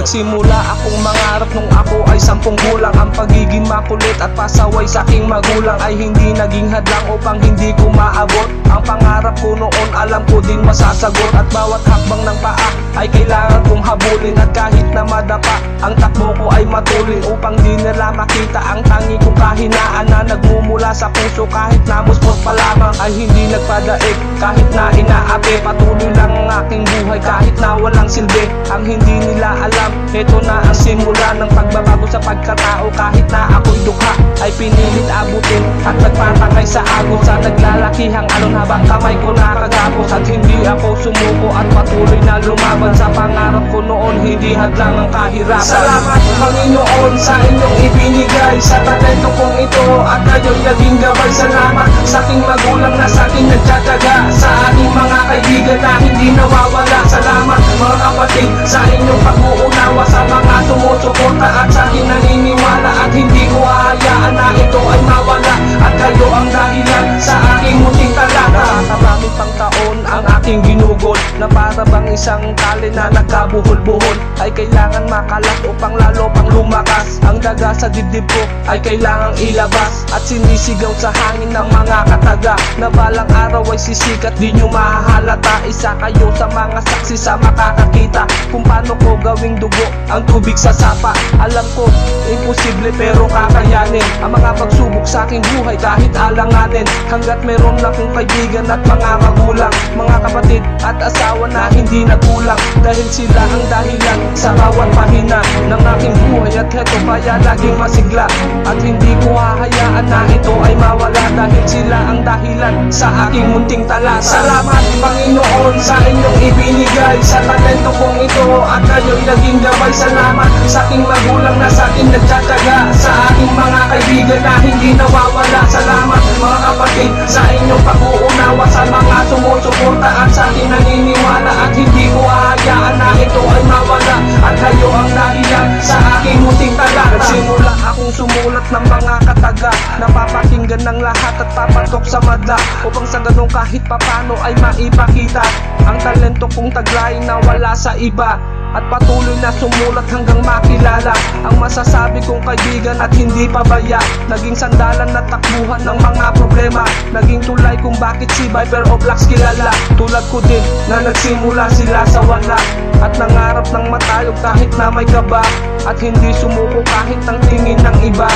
Nagsimula akong mangarap nung ako ay 10 gulang. Ang pagiging makulit at pasaway sa aking magulang ay hindi naging hadlang upang hindi ko maabot ang pangarap ko noon. Alam ko din masasagot at bawat hakbang ng paa ay kailangan kong habulin. At kahit na madapa, ang takbo ko ay matulin upang di nila makita ang tangi kong kahinaan na nagmumula sa puso. Kahit na muspos pa lamang ay hindi nagpadaig, kahit na inaapi. Patuloy lang ang aking buhay kahit na walang silbi. Ang hindi nila alam, ito na ang simula ng pagbabago sa pagkatao. Kahit na ako'y dukha ay pinilit abutin at nagpatangay sa agos sa naglalakihang alon habang kamay ko nakagapos. At hindi ako sumuko at patuloy na lumaban sa pangarap ko noon, hindi hadlang ang kahirapan. Salamat Panginoon sa inyong ibinigay sa talento kong ito at kayo'y naging gabay. Salamat sa aking magulang na sa aking nagtataga, sa aking mga kaibigan na hindi nawawala. Salamat mga kapatid sa inyong pag-uunawa, sa mga sumusuporta at sa aking naniniwala. At hindi ko hahayaan na ito ay mawala, at kayo ang dahilan sa aking munting talata. Marami pang taon ang aking ginugol na para bang isang tali na nagkabuhol-buhol ay kailangan makalat upang lalo pang lumakas. Ang daga sa dibdib ko ay kailangang ilabas at sinisigaw sa hangin ng mga kataga na balang araw ay sisikat, di nyo mahahalata. Isa kayo sa mga saksi sa makakakita kung paano ko gawing dugo ang tubig sa sapa. Alam ko, imposible pero kakayanin ang mga pagsubok sa aking buhay kahit alanganin. Hanggat meron akong kaibigan at mga magulang, mga kapatid at asawa na hindi nagkulang, dahil sila ang dahilan sa bawat pahina ng aking buhay. At heto kaya laging masigla at hindi ko hahayaan na ito ay mawala, dahil sila ang dahilan sa aking munting talata. Salamat Panginoon sa inyong ibinigay sa talento kong ito at kayo'y naging gabay. Salamat sa aking magulang na sa aking nagtataga, sa aking mga kaibigan na hindi nawawala. Salamat mga kapatid sa inyong pag-uunawa, sa mga sumusuporta at sa aking naniniwala. At hindi ko hahayaan na ito ay mawala, at kayo ang dahilan sa aking munting talata. Nagsimula akong sumulat ng mga kataga, napapakinggan ng lahat at papatok sa madla, upang sa ganun kahit papano ay maipakita ang talento kong taglayin na wala sa iba. At patuloy na sumulat hanggang makilala ang masasabi kong kaibigan at hindi pabaya. Naging sandalan na takbuhan ng mga problema, naging tulay kung bakit si Viper o Blacks kilala. Tulad ko din na nagsimula sila sa wala at nangarap ng matayog kahit na may kaba, at hindi sumuko kahit ang tingin ng iba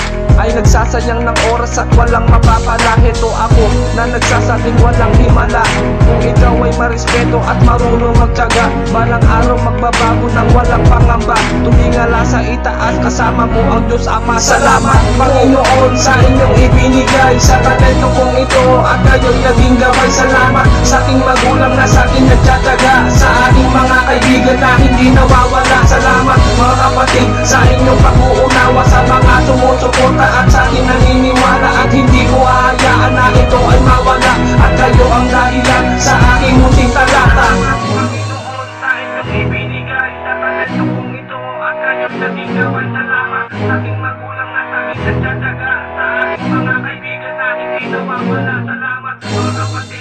ay nagsasayang ng oras at walang mapapala. Heto ako na nagsasabing walang himala. Kung ikaw ay marespeto at marunong magtiyaga, balang araw magbabago nang walang pangamba. Tumingala sa itaas, kasama mo ang Diyos Ama. Salamat Panginoon sa inyong ibinigay sa talento kong ito at kayo'y naging gabay. Salamat sa aking magulang na sa aking nagtataga, sa aking mga kaibigan na hindi nawawala. Salamat mga kapatid sa inyong pag-uunawa, sa mga sumusuporta at sa aking naniniwala. At hindi ko hahayaan na ito ay mawala, at kayo ang dahilan sa aking munting talata. Ibinigay sa talento kong ito at kayo'y naging gabay. Salamat sa aking magulang na sa aking nagtataga, sa aking mga kaibigan na hindi nawawala. Salamat mga kapatid.